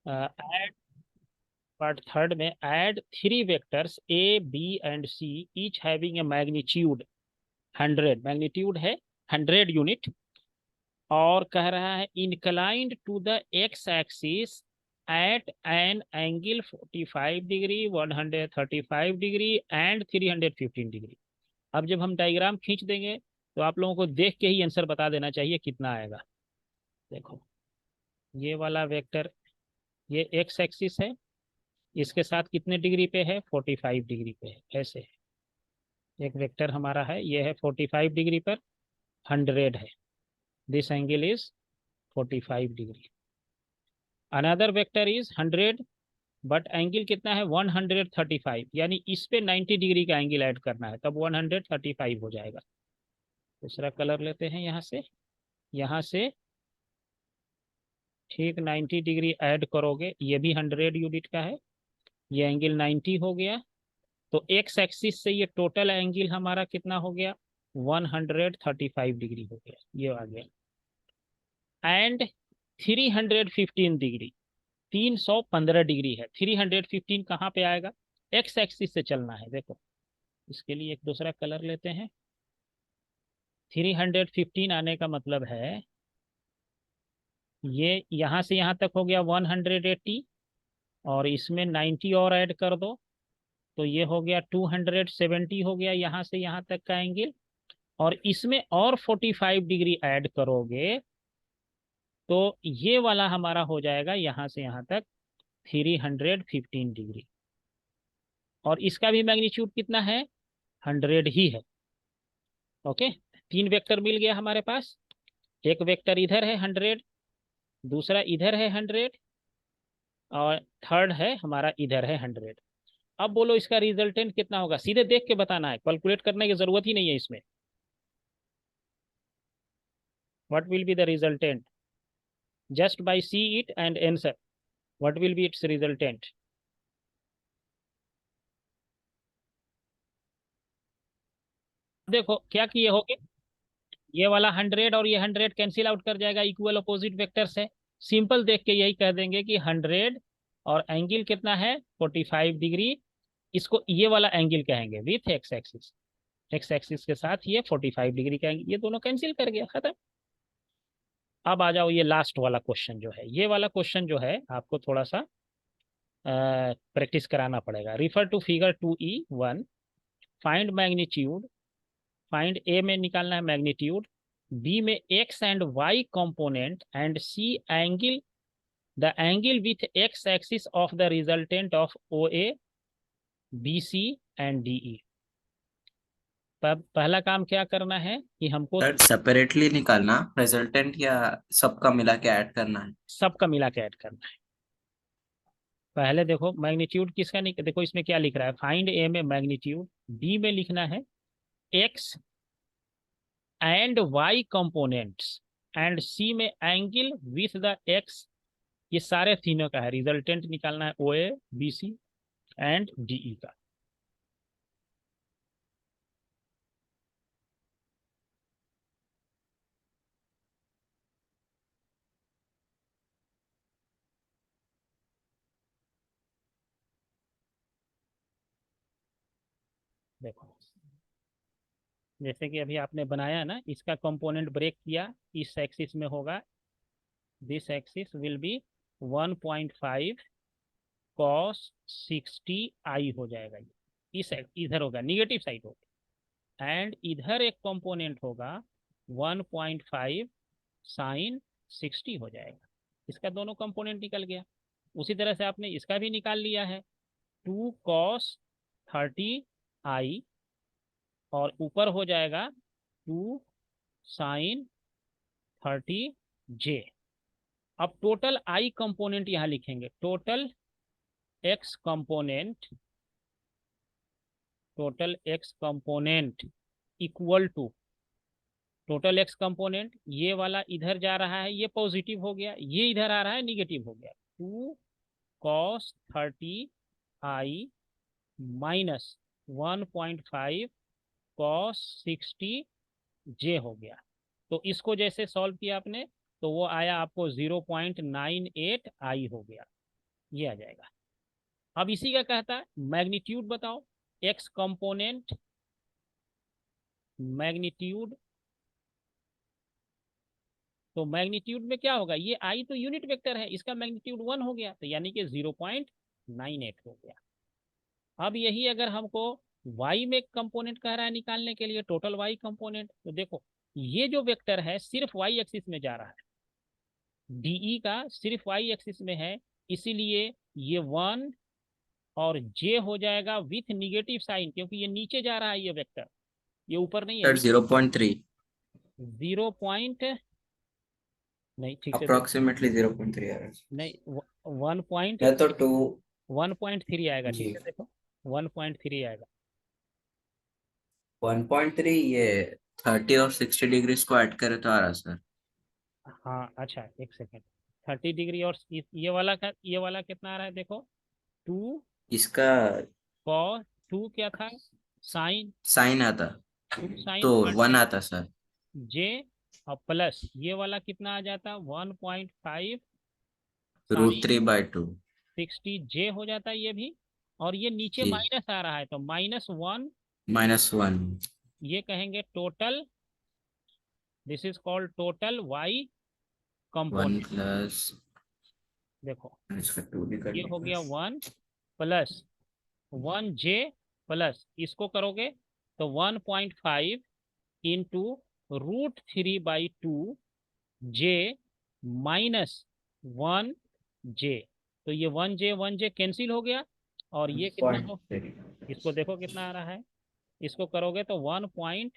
Add part third में add three vectors A B and C each having a magnitude 100, magnitude है 100 unit, और कह रहा है inclined to the X axis at an angle 45 degree, 135 degree and 315 degree. अब जब हम diagram खींच देंगे तो आप लोगों को देख के ही आंसर बता देना चाहिए कितना आएगा। देखो, ये वाला वेक्टर, ये एक्स एक्सिस है, इसके साथ कितने डिग्री पे है, 45 डिग्री पे है, ऐसे है। एक वेक्टर हमारा है, ये है 45 डिग्री पर, 100 है, this angle is 45 degree. Another vector is 100 but angle कितना है, 135, यानी इस पे 90 डिग्री का एंगल ऐड करना है, तब 135 हो जाएगा। दूसरा कलर लेते हैं यहाँ से ठीक 90 डिग्री ऐड करोगे, ये भी 100 यूनिट का है, ये एंगल 90 हो गया। तो एक्स एक्सिस से ये टोटल एंगल हमारा कितना हो गया, 135 डिग्री हो गया, ये आ गया। एंड 315 डिग्री, 315 डिग्री है, 315 कहाँ पे आएगा, एक्स एक्सिस से चलना है। देखो, इसके लिए एक दूसरा कलर लेते हैं। 315 आने का मतलब है, ये यहाँ से यहाँ तक हो गया 180, और इसमें 90 और ऐड कर दो, तो ये हो गया 270 हो गया यहाँ से यहाँ तक का एंगल, और इसमें और 45 डिग्री ऐड करोगे तो ये वाला हमारा हो जाएगा यहाँ से यहाँ तक 315 डिग्री, और इसका भी मैग्नीट्यूड कितना है, 100 ही है। ओके, तीन वेक्टर मिल गया हमारे पास, एक वेक्टर इधर है 100, दूसरा इधर है 100, और थर्ड है हमारा इधर है 100। अब बोलो इसका रिजल्टेंट कितना होगा, सीधे देख के बताना है, कैलकुलेट करने की जरूरत ही नहीं है इसमें। What will be the resultant, just by see it and answer, what will be it's resultant. देखो क्या किए होगे, ये वाला 100 और ये 100 कैंसिल आउट कर जाएगा, इक्वल अपोजिट वेक्टर्स है। सिंपल देख के यही कह देंगे कि 100 और एंगल कितना है, 45 डिग्री, इसको ये वाला एंगल कहेंगे with X axis, x axis के साथ ये 45 डिग्री का एंगल, ये दोनों कैंसिल कर गया, खत्म। अब आ जाओ ये लास्ट वाला क्वेश्चन जो है, ये वाला क्वेश्चन जो है आपको थोड़ा सा प्रैक्टिस कराना पड़ेगा। Refer to figure 2E1, find magnitude, find A में निकालना है मैग्नीट्यूड, बी में X and Y component, and C angle, the angle with X axis of the resultant of O A B C and D E. पहला काम क्या करना है कि हमको सर सेपरेटली निकालना रिजल्टेंट या सबका मिला के ऐड करना है? सबका मिला के ऐड करना है। पहले देखो मैग्नीट्यूड किसका देखो इसमें क्या लिख रहा है, फाइंड ए में मैग्नीट्यूड, बी में लिखना है X and Y components, and C में एंगल विथ द एक्स, ये सारे तीनों का है, रिजल्टेंट निकालना है O A B C and D E का। देखो, जैसे कि अभी आपने बनाया ना, इसका कंपोनेंट ब्रेक किया, इस एक्सिस में होगा, this axis will be 1.5 cos 60 आई हो जाएगा, ये इस इधर होगा, निगेटिव साइड होगा, एंड इधर एक कंपोनेंट होगा 1.5 साइन 60 हो जाएगा। इसका दोनों कंपोनेंट निकल गया। उसी तरह से आपने इसका भी निकाल लिया है, 2 cos 30 आई, और ऊपर हो जाएगा 2 sin 30 जे। अब टोटल आई कंपोनेंट यहां लिखेंगे, total X component, total X component equal to, total X component ये वाला इधर जा रहा है, ये पॉजिटिव हो गया, ये इधर आ रहा है निगेटिव हो गया, 2 cos 30 आई माइनस 1.5 cos 60 जे हो गया। तो इसको जैसे सॉल्व किया आपने, तो वो आया आपको 0.98 आई हो गया। ये आ जाएगा। अब इसी का कहता है मैग्नीट्यूड बताओ, एक्स कंपोनेंट मैग्नीट्यूड। तो मैग्नीट्यूड में क्या होगा, ये आई तो यूनिट वेक्टर है, इसका मैग्नीट्यूड 1 हो गया, तो यानी कि 0.98 हो गया। अब यही अगर हमको y में कंपोनेंट कह रहा है निकालने के लिए, टोटल y कंपोनेंट, तो देखो ये जो वेक्टर है सिर्फ y एक्सिस में जा रहा है, डीई का सिर्फ y एक्सिस में है, इसीलिए ये 1 और j हो जाएगा विथ निगेटिव साइन, क्योंकि ये नीचे जा रहा है ये वेक्टर, ये ऊपर नहीं है। सर 0.3, 0 पॉइंट नहीं, ठीक से देखो, अप्रोक्सीमेटली 0.3 आ रहा है। नहीं 1. या तो 2। 1.3 आएगा, ठीक जी, है देखो 1.3 आएगा। 1.3 ये 30 और 60 डिग्रीज को ऐड करे तो आ रहा सर। हाँ अच्छा, एक सेकेंड, 30 डिग्री और ये वाला का, ये वाला कितना आ रहा है देखो, 2 इसका कॉस, 2 क्या था, साइन, साइन आता 2 साइन तो 1 30 आता सर। जे, और प्लस ये वाला कितना आ जाता, 1.5 √3 साइन बाई 2। 60 जे हो जाता है ये भी। और ये नीचे जी, माइनस आ रहा है तो -1, -1। ये कहेंगे total, this is called total Y 1 component. Plus, देखो इसका 2 भी कर ये हो लेंगे। गया 1 प्लस 1 जे, प्लस इसको करोगे तो 1.5 इंटू √3/2 जे -1 जे, तो ये 1 जे कैंसिल हो गया, और ये कितना हो, 1.3। इसको देखो कितना आ रहा है, इसको करोगे तो 1.3।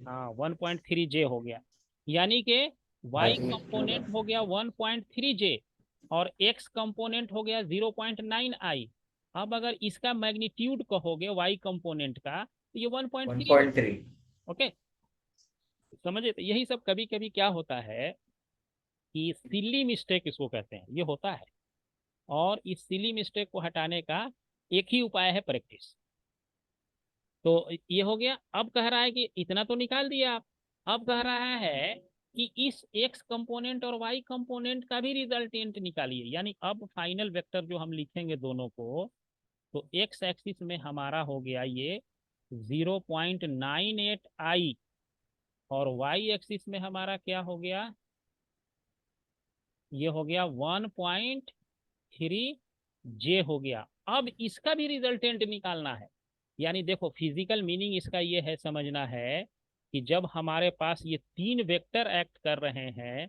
हाँ 1.3 जे हो गया, यानी कि आई y थिंक कंपोनेंट हो गया 1.3 जे, और x कंपोनेंट हो गया 0.9i। अब अगर इसका मैग्नीट्यूड कहोगे y कंपोनेंट का, तो ये 1.3 हो, 1.3। ओके, समझे। तो यही सब कभी कभी क्या होता है कि सिली मिस्टेक इसको कहते हैं, ये होता है, और इस सिली मिस्टेक को हटाने का एक ही उपाय है, प्रैक्टिस। तो ये हो गया। अब कह रहा है कि इतना तो निकाल दिया आप, अब कह रहा है कि इस x कंपोनेंट और y कंपोनेंट का भी रिजल्टेंट निकालिए, यानी अब फाइनल वेक्टर जो हम लिखेंगे दोनों को, तो x एक्सिस में हमारा हो गया ये 0.98i, और y एक्सिस में हमारा क्या हो गया, ये हो गया 1.3 जे हो गया। अब इसका भी रिजल्टेंट निकालना है, यानी देखो फिजिकल मीनिंग इसका ये है, समझना है कि जब हमारे पास ये तीन वेक्टर एक्ट कर रहे हैं,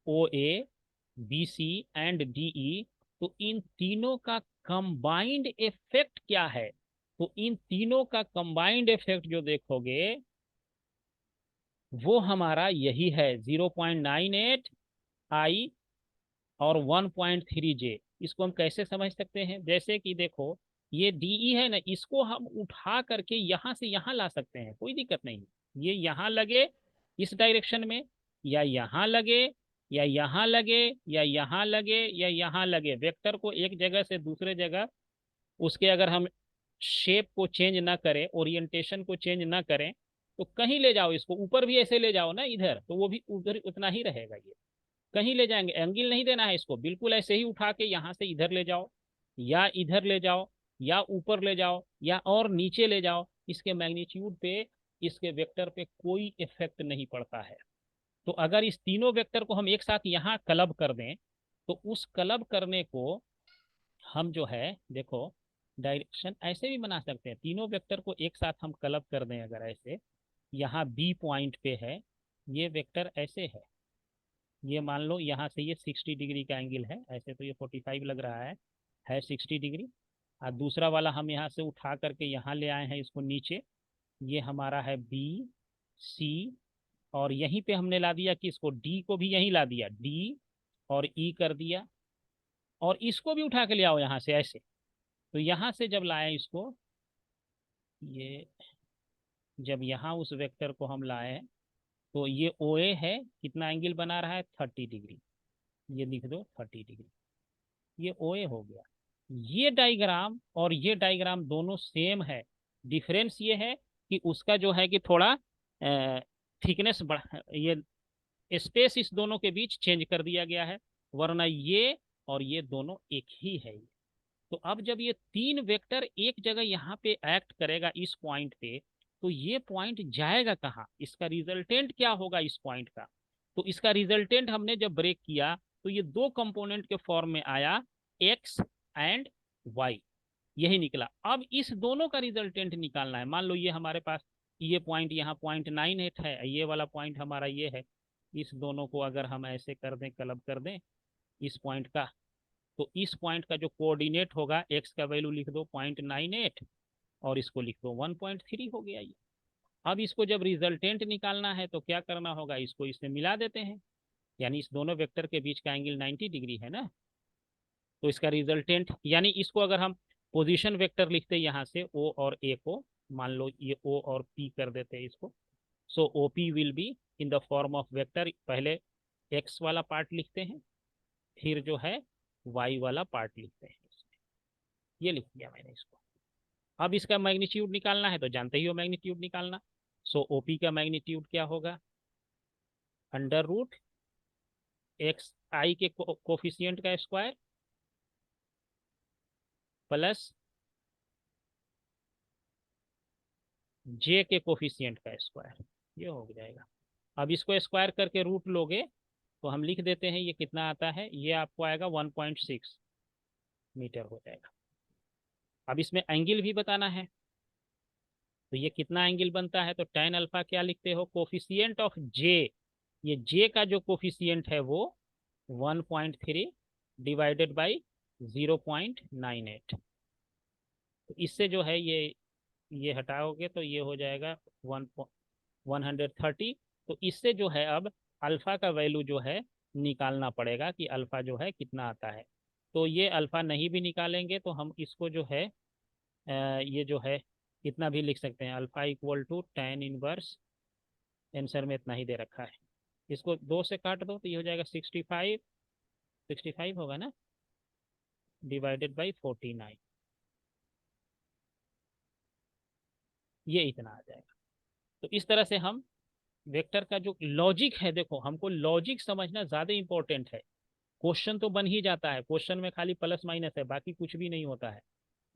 O A, B C and D E, तो इन तीनों का कंबाइंड इफेक्ट क्या है, तो इन तीनों का कंबाइंड इफेक्ट जो देखोगे वो हमारा यही है, 0.98i और 1.3 जे। इसको हम कैसे समझ सकते हैं, जैसे कि देखो ये डीई है ना, इसको हम उठा करके यहां से यहां ला सकते हैं, कोई दिक्कत नहीं, ये यहां लगे इस डायरेक्शन में, या यहां लगे, या यहां लगे, या यहां लगे, या यहां लगे, वेक्टर को एक जगह से दूसरे जगह, उसके अगर हम शेप को चेंज ना करें, ओरिएंटेशन को चेंज ना करें, तो कहीं ले जाओ इसको, ऊपर भी ऐसे ले जाओ ना इधर, तो वो भी उधर उतना ही रहेगा, ये कहीं ले जाएंगे, एंगल नहीं देना है इसको, बिल्कुल ऐसे ही उठा के यहाँ से इधर ले जाओ, या इधर ले जाओ, या ऊपर ले जाओ, या और नीचे ले जाओ, इसके मैग्नीट्यूड पे, इसके वेक्टर पे कोई इफेक्ट नहीं पड़ता है। तो अगर इस तीनों वेक्टर को हम एक साथ यहाँ क्लब कर दें, तो उस क्लब करने को हम जो है देखो डायरेक्शन ऐसे भी बना सकते हैं, तीनों वेक्टर को एक साथ हम क्लब कर दें, अगर ऐसे यहाँ बी पॉइंट पे है, ये वेक्टर ऐसे है, ये मान लो यहाँ से ये 60 डिग्री का एंगल है, ऐसे तो ये 45 लग रहा है 60 डिग्री। और दूसरा वाला हम यहाँ से उठा करके यहाँ ले आए हैं इसको नीचे, ये हमारा है बी सी, और यहीं पे हमने ला दिया कि इसको डी को भी यहीं ला दिया, डी और ई कर दिया, और इसको भी उठा के ले आओ यहाँ से ऐसे, तो यहाँ से जब लाए इसको, ये जब यहाँ उस वेक्टर को हम लाए, तो ये ओ ए है, कितना एंगल बना रहा है 30 डिग्री, ये लिख दो 30 डिग्री, ये ओ ए हो गया। ये डायग्राम और ये डायग्राम दोनों सेम है, डिफरेंस ये है कि उसका जो है कि थोड़ा थिकनेस बढ़, ये स्पेस इस दोनों के बीच चेंज कर दिया गया है, वरना ये और ये दोनों एक ही है। तो अब जब ये तीन वेक्टर एक जगह यहाँ पे एक्ट करेगा इस पॉइंट पे, तो ये पॉइंट जाएगा कहाँ, इसका रिजल्टेंट क्या होगा इस पॉइंट का। तो इसका रिजल्टेंट हमने जब ब्रेक किया तो ये दो कंपोनेंट के फॉर्म में आया, एक्स एंड वाई, यही निकला। अब इस दोनों का रिजल्टेंट निकालना है। मान लो ये हमारे पास ये पॉइंट यहाँ 0.98 है, ये वाला पॉइंट हमारा ये है। इस दोनों को अगर हम ऐसे कर दें, क्लब कर दें इस पॉइंट का, तो इस पॉइंट का जो कोऑर्डिनेट होगा, एक्स का वैल्यू लिख दो 0.98 और इसको लिख दो 1.3 हो गया ये। अब इसको जब रिजल्टेंट निकालना है तो क्या करना होगा, इसको इससे मिला देते हैं, यानी इस दोनों वेक्टर के बीच का एंगल 90 डिग्री है ना। तो इसका रिजल्टेंट, यानी इसको अगर हम पोजीशन वेक्टर लिखते यहाँ से ओ और ए को, मान लो ये ओ और पी कर देते हैं इसको, so O P will be in the form of vector, पहले एक्स वाला पार्ट लिखते हैं, फिर जो है वाई वाला पार्ट लिखते हैं इसमें। ये लिख दिया मैंने इसको। अब इसका मैग्नीट्यूड निकालना है तो जानते ही हो मैग्नीट्यूड निकालना। सो ओपी का मैग्नीट्यूड क्या होगा, अंडर रूट एक्स आई के कोफिशियंट का स्क्वायर प्लस जे के कोफिशियंट का स्क्वायर, ये हो जाएगा। अब इसको स्क्वायर करके रूट लोगे तो हम लिख देते हैं ये कितना आता है, ये आपको आएगा 1.6 मीटर हो जाएगा। अब इसमें एंगल भी बताना है, तो ये कितना एंगल बनता है, तो tan अल्फा क्या लिखते हो, कोफिशियंट ऑफ जे, ये जे का जो कोफिशियंट है वो 1.3 डिवाइडेड बाई 0.98। तो इससे जो है ये हटाओगे तो ये हो जाएगा 130। तो इससे जो है अब अल्फा का वैल्यू जो है निकालना पड़ेगा कि अल्फा जो है कितना आता है। तो ये अल्फा नहीं भी निकालेंगे तो हम इसको जो है ये जो है इतना भी लिख सकते हैं, alpha equal to tan inverse, answer में इतना ही दे रखा है, इसको 2 से काट दो तो ये हो जाएगा 65, 65 होगा ना, डिवाइडेड बाई 49, ये इतना आ जाएगा। तो इस तरह से हम वेक्टर का जो लॉजिक है, देखो हमको लॉजिक समझना ज़्यादा इंपॉर्टेंट है। क्वेश्चन तो बन ही जाता है, क्वेश्चन में खाली प्लस माइनस है, बाकी कुछ भी नहीं होता है।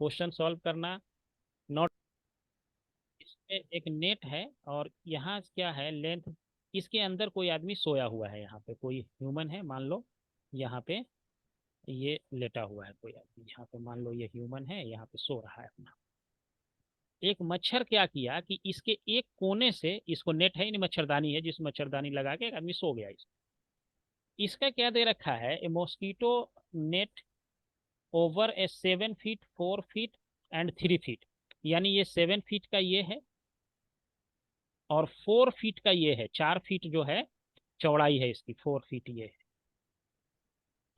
क्वेश्चन सॉल्व करना नॉट, इसमें एक नेट है और यहाँ क्या है लेंथ, इसके अंदर कोई आदमी सोया हुआ है, यहाँ पे कोई ह्यूमन है मान लो, यहाँ पे ये लेटा हुआ है कोई आदमी, यहाँ पे मान लो ये ह्यूमन है, यहाँ पे सो रहा है अपना। एक मच्छर क्या किया कि इसके एक कोने से, इसको नेट है नहीं मच्छरदानी है, जिस मच्छरदानी लगा के एक आदमी सो गया, इसका क्या दे रखा है, a mosquito net over a 7 feet 4 feet and 3 feet, यानी ये 7 फीट का ये है और 4 फीट का ये है, 4 फीट जो है चौड़ाई है इसकी, 4 फीट ये है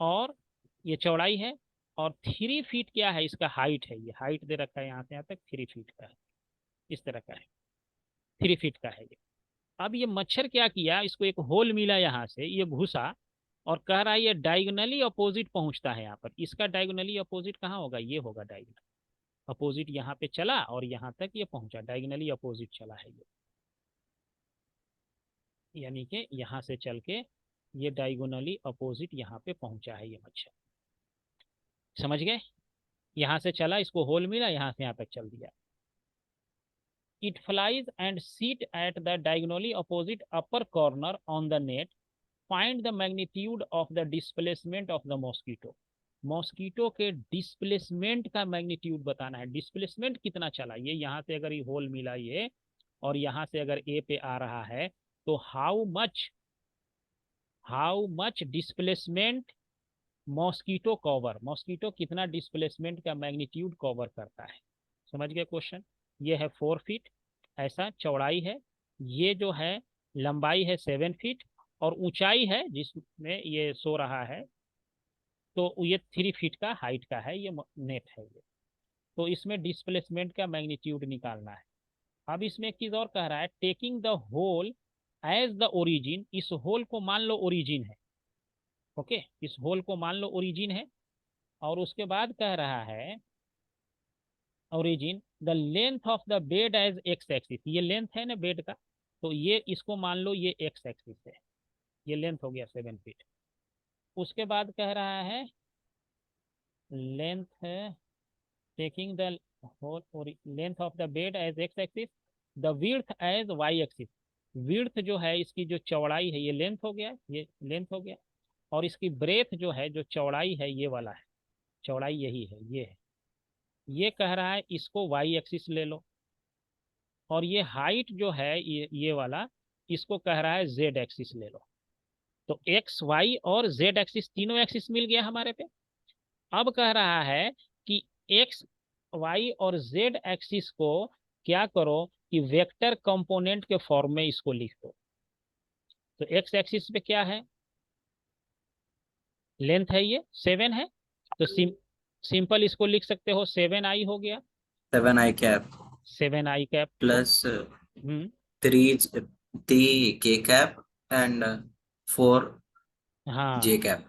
और ये चौड़ाई है, और 3 फीट क्या है इसका हाइट है, ये हाइट दे रखा है यहाँ से यहाँ तक 3 फीट का है, इस तरह का है, 3 फीट का है ये। अब ये मच्छर क्या किया, इसको एक होल मिला यहाँ से, ये घुसा और कह रहा है ये डायगोनली अपोजिट पहुंचता है यहाँ पर, इसका डायगोनली अपोजिट कहाँ होगा, ये होगा डायगोनल अपोजिट, यहाँ पे चला और यहाँ तक ये पहुंचा, डायगोनली अपोजिट चला है ये, यानी कि यहाँ से चल के ये डायगोनली अपोजिट यहाँ पे पहुंचा है ये मच्छर, समझ गए। यहाँ से चला, इसको होल मिला, यहाँ से यहाँ तक चल दिया। It flies and sit at the diagonally opposite upper corner on the net. Find the magnitude of the displacement of the mosquito. Mosquito के डिस्प्लेसमेंट का मैग्नीट्यूड बताना है, डिस्प्लेसमेंट कितना चला, ये यहाँ से अगर ये होल मिला ये और यहाँ से अगर ए पे आ रहा है तो how much displacement mosquito cover, mosquito कितना डिस्प्लेसमेंट का मैग्नीट्यूड कवर करता है। समझ गए क्वेश्चन। ये है 4 फीट, ऐसा चौड़ाई है, ये जो है लंबाई है 7 फीट और ऊंचाई है जिसमें ये सो रहा है, तो ये 3 फीट का हाइट का है, ये नेट है ये। तो इसमें डिस्प्लेसमेंट का मैग्नीट्यूड निकालना है। अब इसमें एक चीज और कह रहा है, taking the hole as the origin, इस होल को मान लो ओरिजिन है, ओके, इस होल को मान लो ओरिजिन है, और उसके बाद कह रहा है origin the length of the bed as X axis, ये लेंथ है ना बेड का, तो ये इसको मान लो ये एक्स एक्सिस है, ये लेंथ हो गया 7 फीट। उसके बाद कह रहा है लेंथ है, taking the whole length of the bed as x axis, the width as y axis। width जो है इसकी जो चौड़ाई है ये लेंथ हो गया, ये लेंथ हो गया, और इसकी ब्रेथ जो है जो चौड़ाई है ये वाला है, चौड़ाई यही है, ये है। ये कह रहा है इसको y एक्सिस ले लो, और ये हाइट जो है ये वाला, इसको कह रहा है z एक्सिस ले लो। तो x y और z एक्सिस तीनों एक्सिस मिल गया हमारे पे। अब कह रहा है कि x y और z एक्सिस को क्या करो कि वेक्टर कंपोनेंट के फॉर्म में इसको लिख दो। तो x एक्सिस पे क्या है, लेंथ है, ये 7 है, तो सिंपल इसको लिख सकते हो 7i हो गया, 7i cap 7i cap. plus hmm 3k cap and 4j हाँ, cap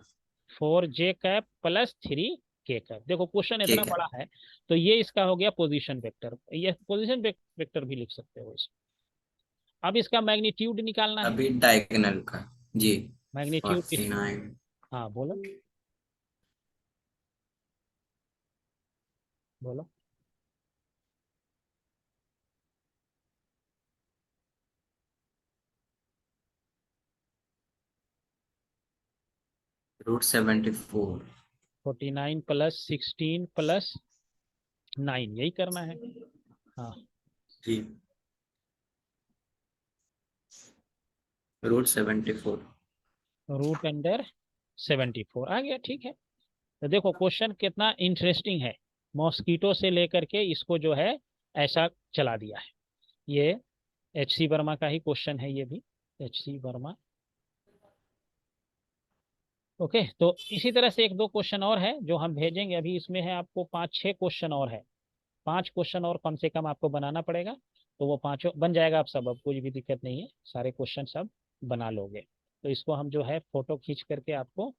4j cap plus 3k cap. देखो क्वेश्चन k इतना cap बड़ा है, तो ये इसका हो गया पोजीशन वेक्टर, ये पोजीशन वेक्टर भी लिख सकते हो इसको। अब इसका मैग्नीट्यूड निकालना है। अभी डायगोनल का जी। मैग्नीट्यूड किस, 49 हाँ बोलो बोलो। √74 49 प्लस 16 प्लस 9, यही करना है। हाँ, जी √74 रूट अंडर 74 आ गया, ठीक है। तो देखो क्वेश्चन कितना इंटरेस्टिंग है, मॉस्किटो से लेकर के इसको जो है ऐसा चला दिया है। ये H.C. वर्मा का ही क्वेश्चन है ये भी, H.C. वर्मा। ओके, तो इसी तरह से एक दो क्वेश्चन और है जो हम भेजेंगे, अभी इसमें है आपको 5-6 क्वेश्चन और है। 5 क्वेश्चन और कम से कम आपको बनाना पड़ेगा, तो वो पांचों बन जाएगा आप सब, अब कोई भी दिक्कत नहीं है, सारे क्वेश्चन सब बना लोगे। तो इसको हम जो है फोटो खींच करके आपको